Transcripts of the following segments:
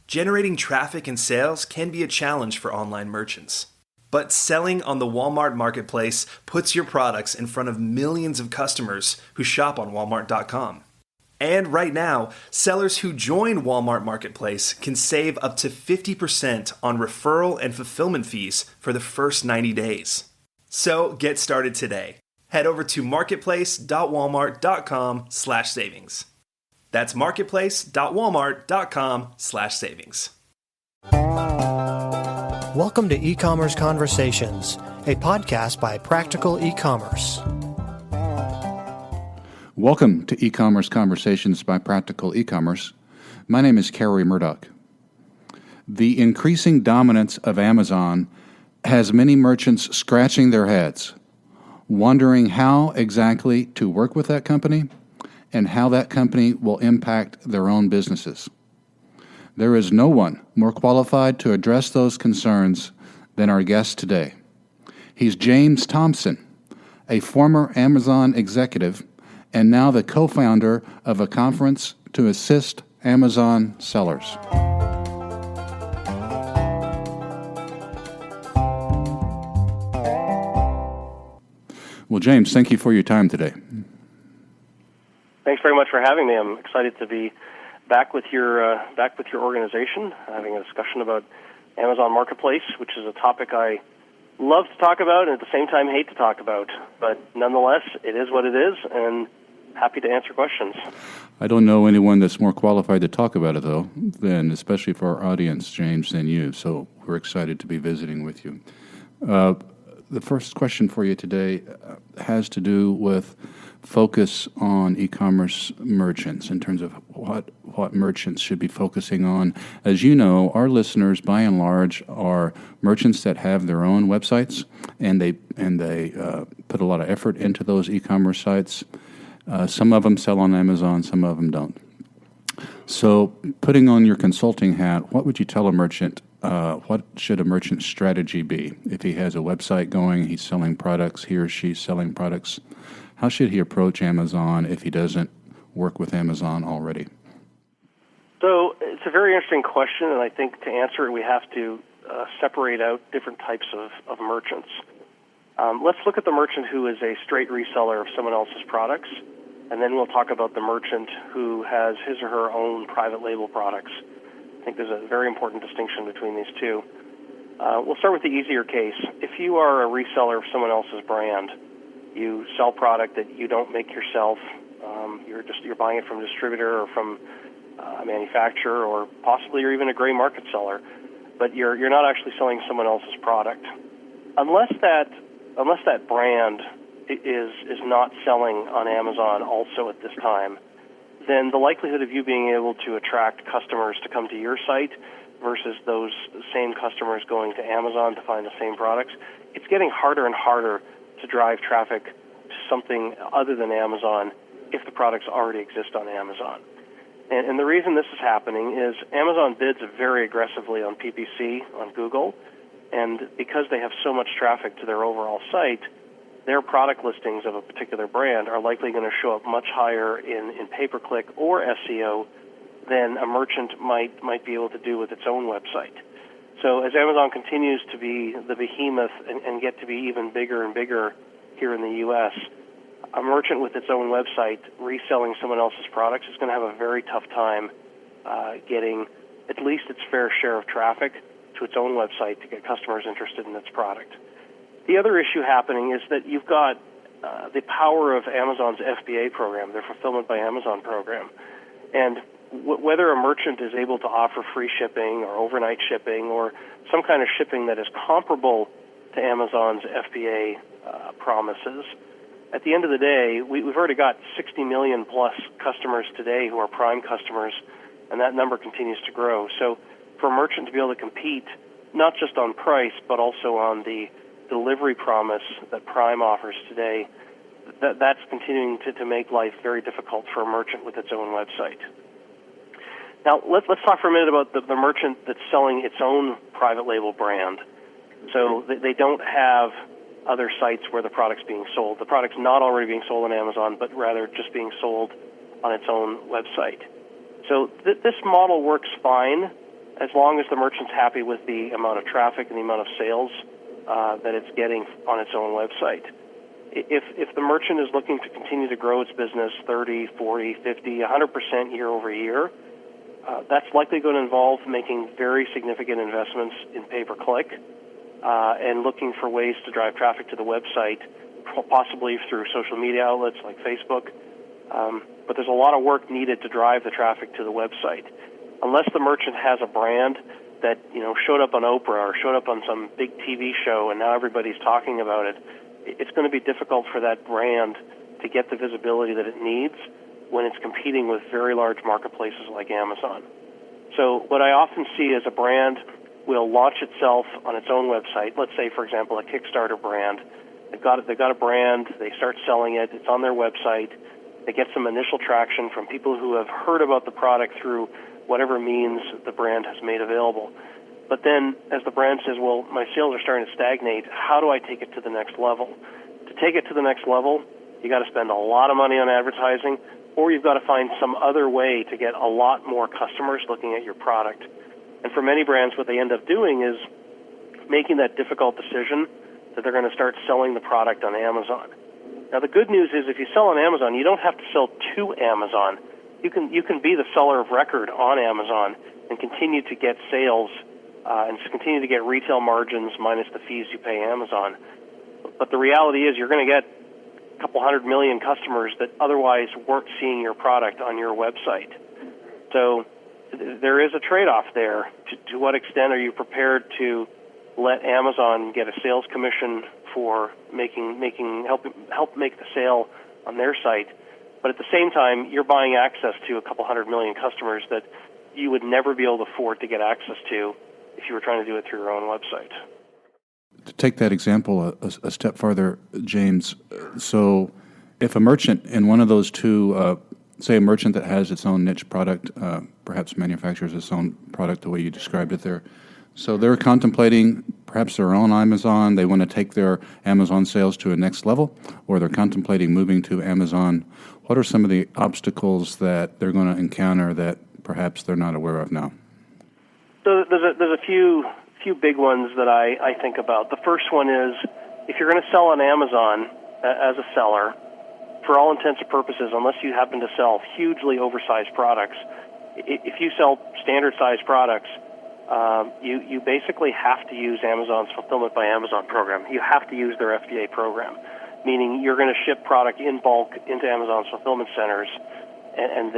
Generating traffic and sales can be a challenge for online merchants. But selling on the Walmart Marketplace puts your products in front of millions of customers who shop on Walmart.com. And right now, sellers who join Walmart Marketplace can save up to 50% on referral and fulfillment fees for the first 90 days. So get started today. Head over to marketplace.walmart.com/savings. That's marketplace.walmart.com/savings. Welcome to E-Commerce Conversations, a podcast by Practical E-Commerce. Welcome to E-Commerce Conversations by Practical E-Commerce. My name is Kerry Murdoch. The increasing dominance of Amazon has many merchants scratching their heads, wondering how exactly to work with that company and how that company will impact their own businesses. There is no one more qualified to address those concerns than our guest today. He's James Thompson, a former Amazon executive and now the co-founder of a conference to assist Amazon sellers. Well, James, thank you for your time today. Thanks very much for having me. I'm excited to be back with your organization, having a discussion about Amazon Marketplace, which is a topic I love to talk about and at the same time hate to talk about. But nonetheless, it is what it is, and happy to answer questions. I don't know anyone that's more qualified to talk about it, though, than especially for our audience, James, than you. So we're excited to be visiting with you. The first question for you today has to do with focus on e-commerce merchants in terms of what merchants should be focusing on. As you know, our listeners, by and large, are merchants that have their own websites, and they put a lot of effort into those e-commerce sites. Some of them sell on Amazon, some of them don't. So putting on your consulting hat, what would you tell a merchant? What should a merchant's strategy be? If he has a website going, he's selling products, he or she's selling products, how should he approach Amazon if he doesn't work with Amazon already? So it's a very interesting question, and I think to answer it, we have to separate out different types of merchants. Let's look at the merchant who is a straight reseller of someone else's products, and then we'll talk about the merchant who has his or her own private label products. I think there's a very important distinction between these two. We'll start with the easier case. If you are a reseller of someone else's brand, you sell product that you don't make yourself, you're buying it from a distributor or from a manufacturer, or possibly you're even a gray market seller, but you're not actually selling someone else's product. Unless that brand is not selling on Amazon also at this time, then the likelihood of you being able to attract customers to come to your site versus those same customers going to Amazon to find the same products, it's getting harder and harder to drive traffic to something other than Amazon if the products already exist on Amazon. And the reason this is happening is Amazon bids very aggressively on PPC on Google, and because they have so much traffic to their overall site, their product listings of a particular brand are likely going to show up much higher in pay-per-click or SEO than a merchant might be able to do with its own website. So as Amazon continues to be the behemoth and get to be even bigger and bigger here in the U.S., a merchant with its own website reselling someone else's products is going to have a very tough time getting at least its fair share of traffic to its own website to get customers interested in its product. The other issue happening is that you've got the power of Amazon's FBA program, their Fulfillment by Amazon program. And whether a merchant is able to offer free shipping or overnight shipping or some kind of shipping that is comparable to Amazon's FBA promises, at the end of the day, we've already got 60 million plus customers today who are Prime customers, and that number continues to grow. So for a merchant to be able to compete, not just on price, but also on the delivery promise that Prime offers today, that's continuing to make life very difficult for a merchant with its own website. Now, let's talk for a minute about the merchant that's selling its own private label brand. So they don't have other sites where the product's being sold. The product's not already being sold on Amazon, but rather just being sold on its own website. So this model works fine as long as the merchant's happy with the amount of traffic and the amount of sales that it's getting on its own website. If the merchant is looking to continue to grow its business 30, 40, 50, 100% year over year, that's likely going to involve making very significant investments in pay-per-click and looking for ways to drive traffic to the website, possibly through social media outlets like Facebook. But there's a lot of work needed to drive the traffic to the website. Unless the merchant has a brand that showed up on Oprah or showed up on some big TV show and now everybody's talking about it, it's going to be difficult for that brand to get the visibility that it needs when it's competing with very large marketplaces like Amazon. So what I often see is a brand will launch itself on its own website. Let's say, for example, a Kickstarter brand. They've got a brand, they start selling it, it's on their website, they get some initial traction from people who have heard about the product through whatever means the brand has made available. But then, as the brand says, well, my sales are starting to stagnate, how do I take it to the next level? To take it to the next level, you got to spend a lot of money on advertising, or you've got to find some other way to get a lot more customers looking at your product. And for many brands, what they end up doing is making that difficult decision that they're going to start selling the product on Amazon. Now, the good news is if you sell on Amazon, you don't have to sell to Amazon. You can be the seller of record on Amazon and continue to get sales and continue to get retail margins minus the fees you pay Amazon. But the reality is you're going to get a couple 100 million customers that otherwise weren't seeing your product on your website. So there is a trade-off there. To what extent are you prepared to let Amazon get a sales commission for help make the sale on their site? But at the same time, you're buying access to a couple 100 million customers that you would never be able to afford to get access to if you were trying to do it through your own website. To take that example a step farther, James, so if a merchant in one of those two, say a merchant that has its own niche product, perhaps manufactures its own product the way you described it there, so they're contemplating perhaps their own Amazon, they want to take their Amazon sales to a next level, or they're contemplating moving to Amazon. What are some of the obstacles that they're going to encounter that perhaps they're not aware of now? So there's a few big ones that I think about. The first one is if you're going to sell on Amazon as a seller, for all intents and purposes, unless you happen to sell hugely oversized products, if you sell standard-sized products, you basically have to use Amazon's Fulfillment by Amazon program. You have to use their FBA program, meaning you're going to ship product in bulk into Amazon's fulfillment centers, and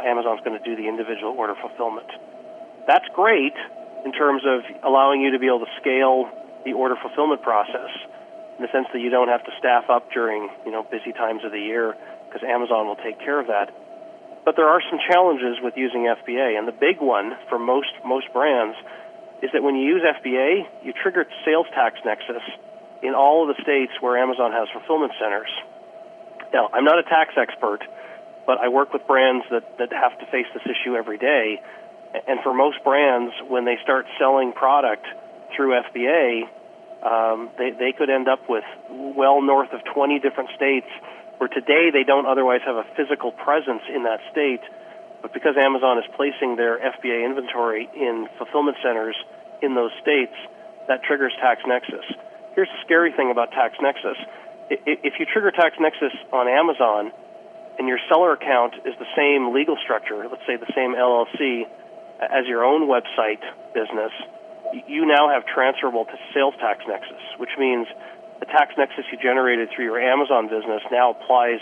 Amazon's going to do the individual order fulfillment. That's great in terms of allowing you to be able to scale the order fulfillment process in the sense that you don't have to staff up during busy times of the year because Amazon will take care of that. But there are some challenges with using FBA, and the big one for most brands is that when you use FBA, you trigger sales tax nexus in all of the states where Amazon has fulfillment centers. Now, I'm not a tax expert, but I work with brands that have to face this issue every day. And for most brands, when they start selling product through FBA, they could end up with well north of 20 different states where today they don't otherwise have a physical presence in that state, but because Amazon is placing their FBA inventory in fulfillment centers in those states, that triggers tax nexus. Here's the scary thing about tax nexus. If you trigger tax nexus on Amazon and your seller account is the same legal structure, let's say the same LLC as your own website business, you now have transferable to sales tax nexus, which means the tax nexus you generated through your Amazon business now applies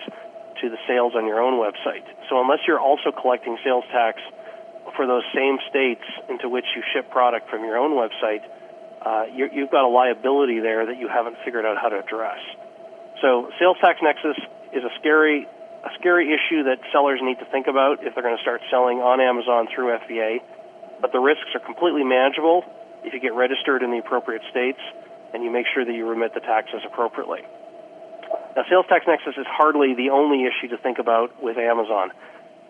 to the sales on your own website. So unless you're also collecting sales tax for those same states into which you ship product from your own website, you've got a liability there that you haven't figured out how to address. So sales tax nexus is a scary issue that sellers need to think about if they're going to start selling on Amazon through FBA. But the risks are completely manageable if you get registered in the appropriate states and you make sure that you remit the taxes appropriately. Now, sales tax nexus is hardly the only issue to think about with Amazon.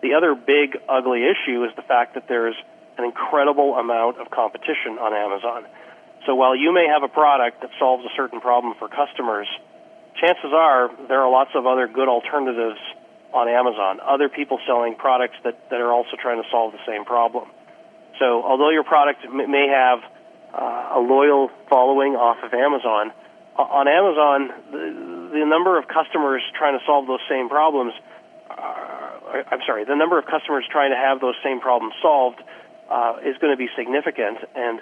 The other big, ugly issue is the fact that there's an incredible amount of competition on Amazon. So while you may have a product that solves a certain problem for customers, chances are there are lots of other good alternatives on Amazon, other people selling products that are also trying to solve the same problem. So although your product may have a loyal following off of Amazon, on Amazon, the number of customers trying to solve those same problems, the number of customers trying to have those same problems solved is going to be significant, and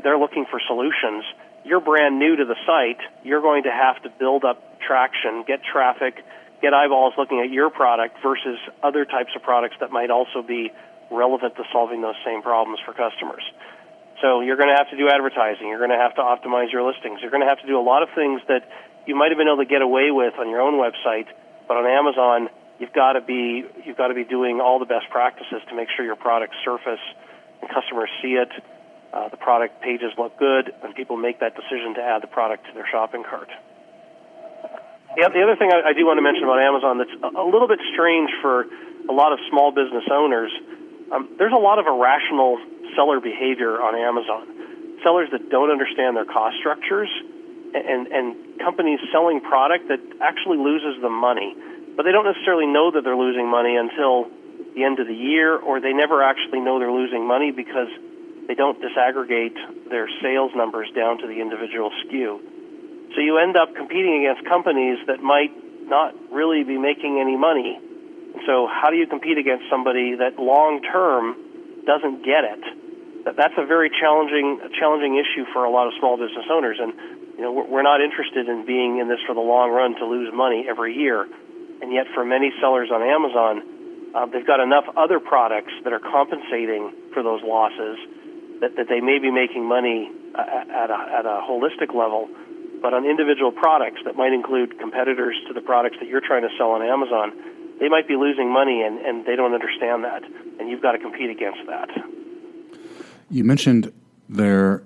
they're looking for solutions. You're brand new to the site. You're going to have to build up traction, get traffic, get eyeballs looking at your product versus other types of products that might also be relevant to solving those same problems for customers. So you're going to have to do advertising. You're going to have to optimize your listings. You're going to have to do a lot of things that you might have been able to get away with on your own website, but on Amazon, you've got to be doing all the best practices to make sure your products surface and customers see it. The product pages look good, and people make that decision to add the product to their shopping cart. The other thing I do want to mention about Amazon that's a little bit strange for a lot of small business owners, there's a lot of irrational seller behavior on Amazon. Sellers that don't understand their cost structures and companies selling product that actually loses them money. But they don't necessarily know that they're losing money until the end of the year, or they never actually know they're losing money because they don't disaggregate their sales numbers down to the individual SKU. So you end up competing against companies that might not really be making any money. So how do you compete against somebody that long-term doesn't get it? That's a very challenging issue for a lot of small business owners. And we're not interested in being in this for the long run to lose money every year. And yet for many sellers on Amazon, they've got enough other products that are compensating for those losses that they may be making money at a holistic level, but on individual products that might include competitors to the products that you're trying to sell on Amazon, they might be losing money, and they don't understand that, and you've got to compete against that. You mentioned there,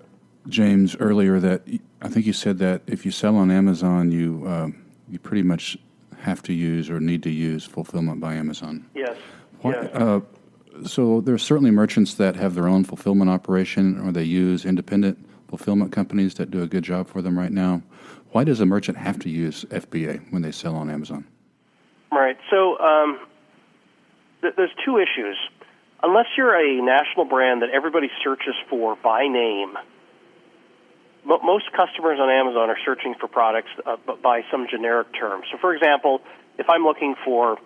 James, earlier that I think you said that if you sell on Amazon, you pretty much have to use or need to use Fulfillment by Amazon. Yes. Yes. So there's certainly merchants that have their own fulfillment operation, or they use independent fulfillment companies that do a good job for them right now. Why does a merchant have to use FBA when they sell on Amazon? Right. So there's two issues. Unless you're a national brand that everybody searches for by name, most customers on Amazon are searching for products by some generic term. So, for example, if I'm looking for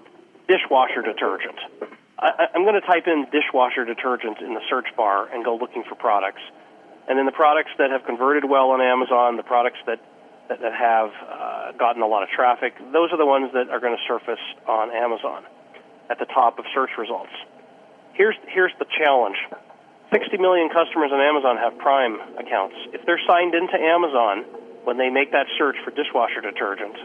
dishwasher detergent, I'm going to type in dishwasher detergent in the search bar and go looking for products. And then the products that have converted well on Amazon, the products that have gotten a lot of traffic, those are the ones that are going to surface on Amazon at the top of search results. Here's the challenge. 60 million customers on Amazon have Prime accounts. If they're signed into Amazon when they make that search for dishwasher detergent,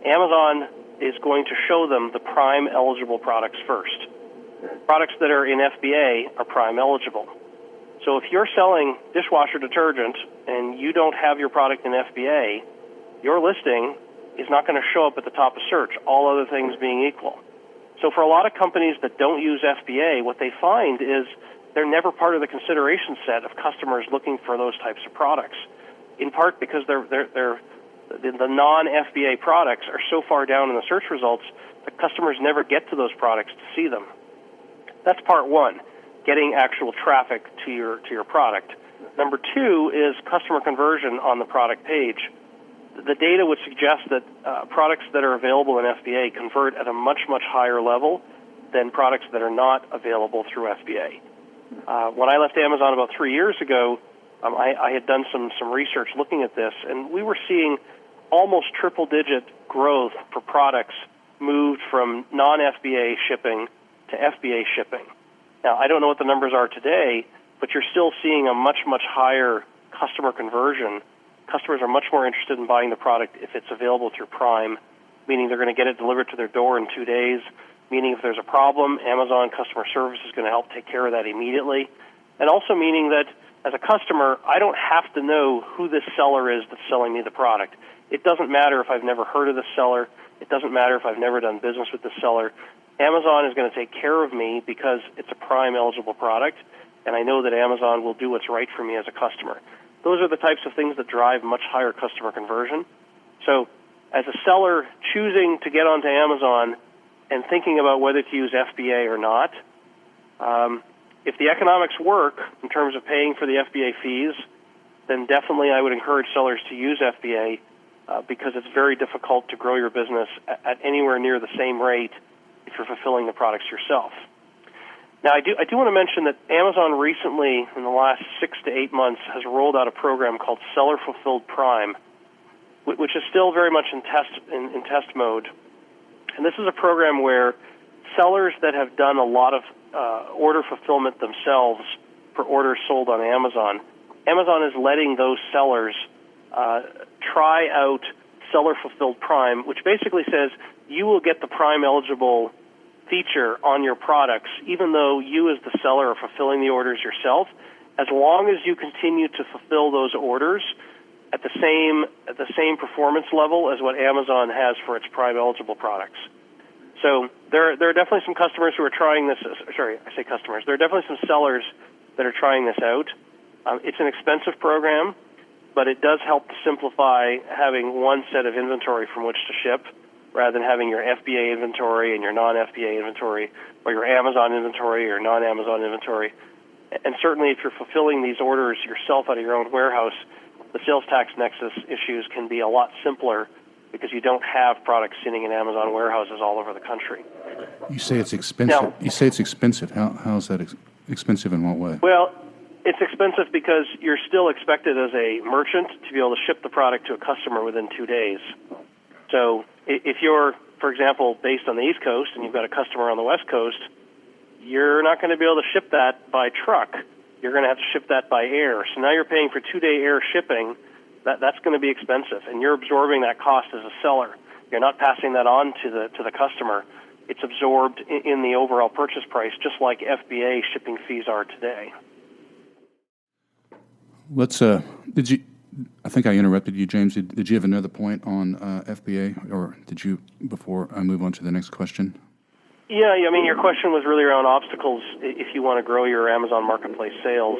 Amazon is going to show them the Prime eligible products first. Products that are in FBA are Prime eligible. So if you're selling dishwasher detergent and you don't have your product in FBA, your listing is not going to show up at the top of search, all other things being equal. So for a lot of companies that don't use FBA, what they find is they're never part of the consideration set of customers looking for those types of products, in part because the non-FBA products are so far down in the search results that customers never get to those products to see them. That's part one, getting actual traffic to your product. Number two is customer conversion on the product page. The data would suggest that products that are available in FBA convert at a much, much higher level than products that are not available through FBA. When I left Amazon about 3 years ago, I had done some research looking at this, and we were seeing almost triple-digit growth for products moved from non-FBA shipping to FBA shipping. Now, I don't know what the numbers are today, but you're still seeing a much, much higher customer conversion. Customers are much more interested in buying the product if it's available through Prime, meaning they're going to get it delivered to their door in 2 days, meaning if there's a problem, Amazon customer service is going to help take care of that immediately, and also meaning that as a customer, I don't have to know who this seller is that's selling me the product. It doesn't matter if I've never heard of the seller. It doesn't matter if I've never done business with the seller. Amazon is going to take care of me because it's a Prime-eligible product, and I know that Amazon will do what's right for me as a customer. Those are the types of things that drive much higher customer conversion. So as a seller choosing to get onto Amazon and thinking about whether to use FBA or not, if the economics work in terms of paying for the FBA fees, then definitely I would encourage sellers to use FBA because it's very difficult to grow your business at anywhere near the same rate if you're fulfilling the products yourself. Now, I do want to mention that Amazon recently, in the last 6 to 8 months, has rolled out a program called Seller Fulfilled Prime, which is still very much in test mode. And this is a program where sellers that have done a lot of order fulfillment themselves for orders sold on Amazon is letting those sellers try out Seller Fulfilled Prime, which basically says you will get the Prime eligible feature on your products, even though you as the seller are fulfilling the orders yourself, as long as you continue to fulfill those orders at the same performance level as what Amazon has for its Prime eligible products. So there are definitely some customers who are trying this. Sorry, I say customers. There are definitely some sellers that are trying this out. It's an expensive program, but it does help to simplify having one set of inventory from which to ship, rather than having your FBA inventory and your non-FBA inventory, or your Amazon inventory or non-Amazon inventory. And certainly if you're fulfilling these orders yourself out of your own warehouse, the sales tax nexus issues can be a lot simpler because you don't have products sitting in Amazon warehouses all over the country. You say it's expensive. Now, you say it's expensive. How is that expensive in what way? Well, it's expensive because you're still expected as a merchant to be able to ship the product to a customer within 2 days. So if you're, for example, based on the East Coast and you've got a customer on the West Coast, you're not going to be able to ship that by truck. You're going to have to ship that by air. So now you're paying for 2-day air shipping. That's going to be expensive, and you're absorbing that cost as a seller. You're not passing that on to the customer. It's absorbed in the overall purchase price, just like FBA shipping fees are today. Let's. Did you? I think I interrupted you, James. Did you have another point on FBA, or did you before I move on to the next question? Yeah, I mean, your question was really around obstacles if you want to grow your Amazon Marketplace sales.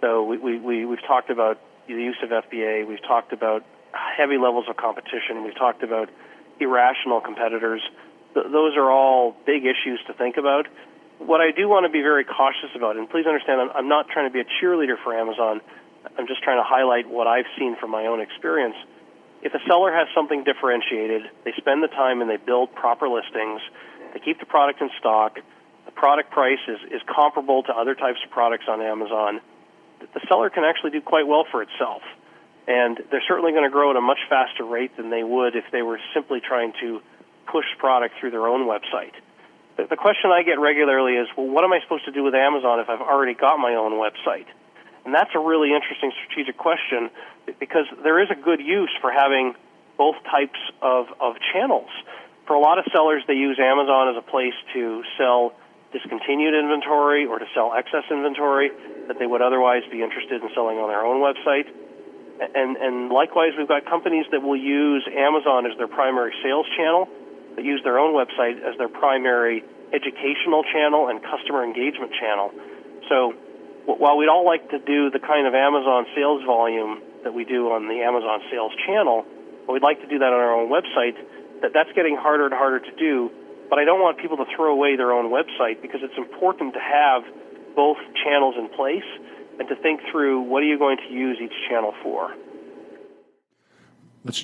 So we've talked about the use of FBA. We've talked about heavy levels of competition. We've talked about irrational competitors. Those are all big issues to think about. What I do want to be very cautious about, and please understand, I'm not trying to be a cheerleader for Amazon. I'm just trying to highlight what I've seen from my own experience. If a seller has something differentiated, they spend the time and they build proper listings, they keep the product in stock, the product price is comparable to other types of products on Amazon, the seller can actually do quite well for itself. And they're certainly going to grow at a much faster rate than they would if they were simply trying to push product through their own website. The question I get regularly is, well, what am I supposed to do with Amazon if I've already got my own website? And that's a really interesting strategic question because there is a good use for having both types of channels. For a lot of sellers, they use Amazon as a place to sell discontinued inventory or to sell excess inventory that they would otherwise be interested in selling on their own website. And likewise, we've got companies that will use Amazon as their primary sales channel, that use their own website as their primary educational channel and customer engagement channel. So while we'd all like to do the kind of Amazon sales volume that we do on the Amazon sales channel, but we'd like to do that on our own website, that's getting harder and harder to do. But I don't want people to throw away their own website because it's important to have both channels in place and to think through what are you going to use each channel for. Let's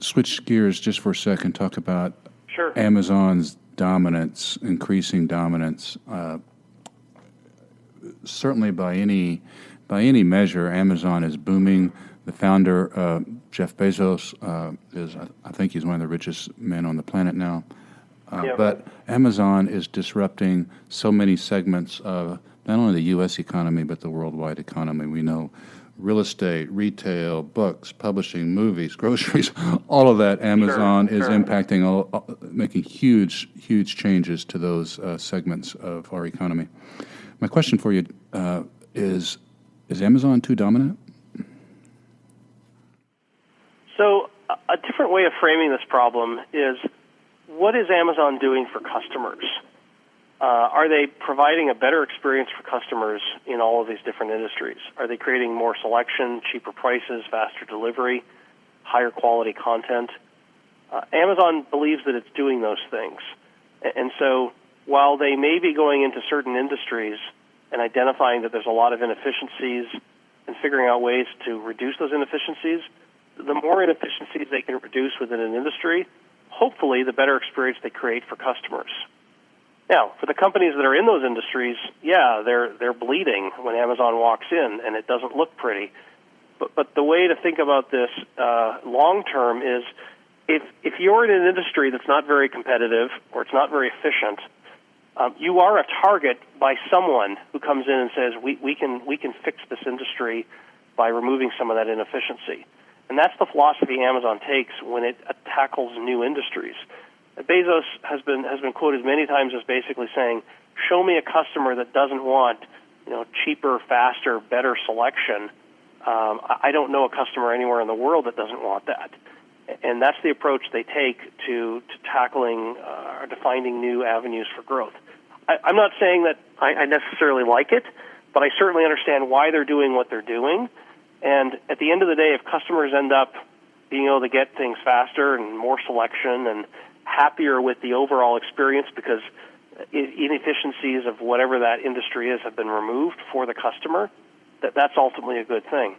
switch gears just for a second, talk about Sure. Amazon's dominance, increasing dominance. Certainly by any measure, Amazon is booming. The founder, Jeff Bezos, I think he's one of the richest men on the planet now. But Amazon is disrupting so many segments of not only the U.S. economy, but the worldwide economy. We know real estate, retail, books, publishing, movies, groceries, all of that. Amazon is impacting, making huge changes to those segments of our economy. My question for you is Amazon too dominant? So a different way of framing this problem is, what is Amazon doing for customers? Are they providing a better experience for customers in all of these different industries? Are they creating more selection, cheaper prices, faster delivery, higher quality content? Amazon believes that it's doing those things. And so while they may be going into certain industries and identifying that there's a lot of inefficiencies and figuring out ways to reduce those inefficiencies, the more inefficiencies they can reduce within an industry, hopefully the better experience they create for customers. Now, for the companies that are in those industries, yeah, they're bleeding when Amazon walks in, and it doesn't look pretty. But the way to think about this long term is if you're in an industry that's not very competitive or it's not very efficient, you are a target by someone who comes in and says we can fix this industry by removing some of that inefficiency. And that's the philosophy Amazon takes when it tackles new industries. Bezos has been quoted many times as basically saying, "Show me a customer that doesn't want, cheaper, faster, better selection. I don't know a customer anywhere in the world that doesn't want that." And that's the approach they take to tackling or to finding new avenues for growth. I'm not saying that I necessarily like it, but I certainly understand why they're doing what they're doing. And at the end of the day, if customers end up being able to get things faster and more selection and happier with the overall experience because inefficiencies of whatever that industry is have been removed for the customer, that's ultimately a good thing.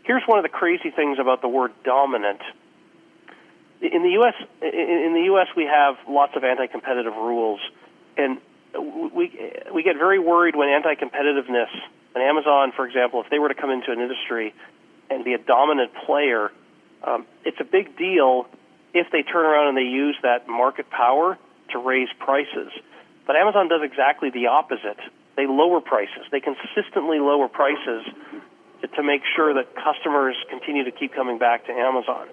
Here's one of the crazy things about the word dominant. In the U.S., we have lots of anti-competitive rules, and we get very worried when anti-competitiveness, and Amazon, for example, if they were to come into an industry and be a dominant player, it's a big deal if they turn around and they use that market power to raise prices. But Amazon does exactly the opposite. They lower prices. They consistently lower prices to make sure that customers continue to keep coming back to Amazon.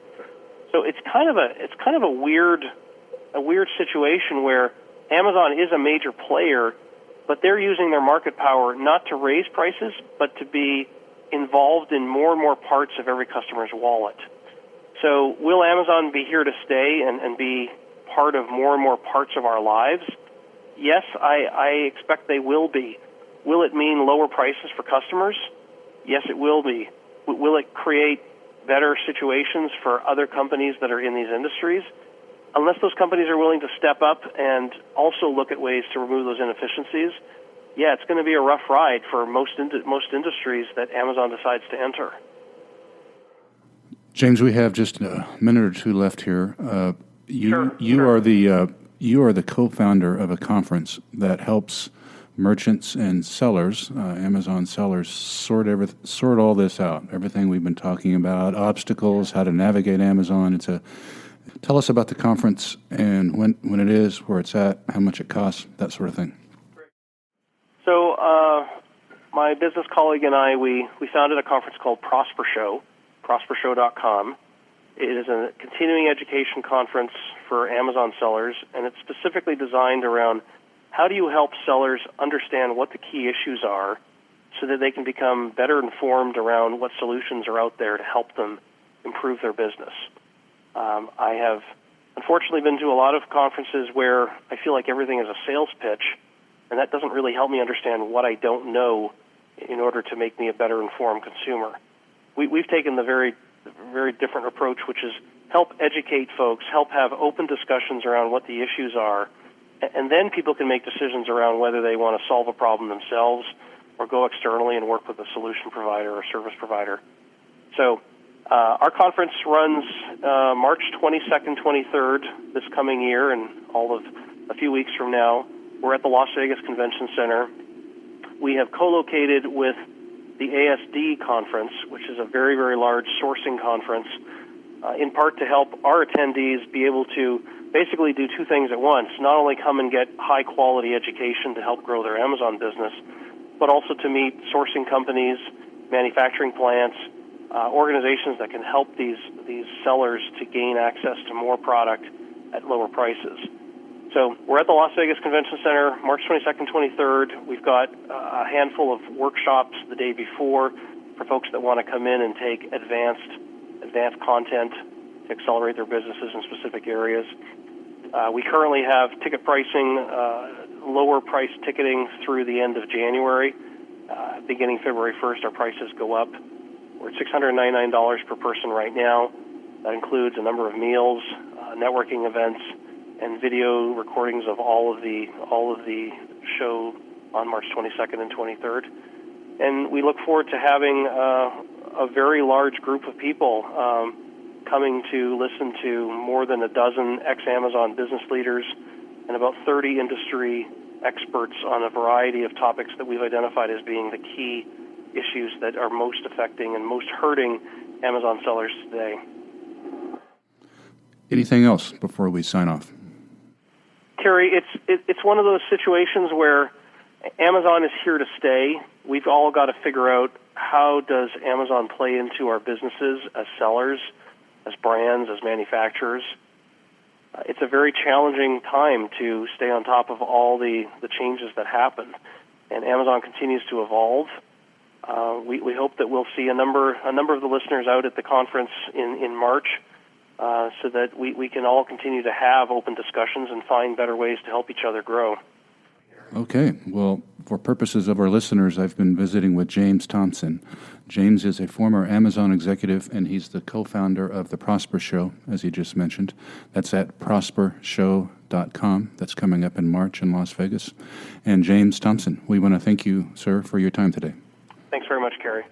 So it's kind of a weird situation where Amazon is a major player, but they're using their market power not to raise prices, but to be involved in more and more parts of every customer's wallet. So will Amazon be here to stay and be part of more and more parts of our lives? Yes, I expect they will be. Will it mean lower prices for customers? Yes, it will be. Will it create better situations for other companies that are in these industries? Unless those companies are willing to step up and also look at ways to remove those inefficiencies, yeah, it's going to be a rough ride for most industries that Amazon decides to enter. James, we have just a minute or two left here. You Sure. are the co-founder of a conference that helps merchants and sellers, Amazon sellers, sort all this out. Everything we've been talking about, obstacles, how to navigate Amazon. Tell us about the conference and when it is, where it's at, how much it costs, that sort of thing. So my business colleague and I, we founded a conference called Prosper Show, prospershow.com. It is a continuing education conference for Amazon sellers, and it's specifically designed around how do you help sellers understand what the key issues are so that they can become better informed around what solutions are out there to help them improve their business. I have unfortunately been to a lot of conferences where I feel like everything is a sales pitch, and that doesn't really help me understand what I don't know in order to make me a better informed consumer. We've taken the very, very different approach, which is help educate folks, help have open discussions around what the issues are, and then people can make decisions around whether they want to solve a problem themselves or go externally and work with a solution provider or service provider. So our conference runs March 22nd, 23rd this coming year, and a few weeks from now. We're at the Las Vegas Convention Center. We have co-located with the ASD conference, which is a very, very large sourcing conference, in part to help our attendees be able to basically do two things at once, not only come and get high-quality education to help grow their Amazon business, but also to meet sourcing companies, manufacturing plants, organizations that can help these sellers to gain access to more product at lower prices. So we're at the Las Vegas Convention Center, March 22nd, 23rd. We've got a handful of workshops the day before for folks that want to come in and take advanced content to accelerate their businesses in specific areas. We currently have ticket pricing, lower price ticketing through the end of January. Beginning February 1st, our prices go up. We're at $699 per person right now. That includes a number of meals, networking events, and video recordings of all of the show on March 22nd and 23rd. And we look forward to having a very large group of people coming to listen to more than a dozen ex-Amazon business leaders and about 30 industry experts on a variety of topics that we've identified as being the key issues that are most affecting and most hurting Amazon sellers today. Anything else before we sign off? Kerry, it's one of those situations where Amazon is here to stay. We've all got to figure out, how does Amazon play into our businesses as sellers, as brands, as manufacturers. It's a very challenging time to stay on top of all the changes that happen, and Amazon continues to evolve. We hope that we'll see a number of the listeners out at the conference in March, so that we can all continue to have open discussions and find better ways to help each other grow. Okay. Well, for purposes of our listeners, I've been visiting with James Thompson. James is a former Amazon executive, and he's the co-founder of the Prosper Show, as he just mentioned. That's at prospershow.com. That's coming up in March in Las Vegas. And James Thompson, we want to thank you, sir, for your time today. Thanks very much, Kerry.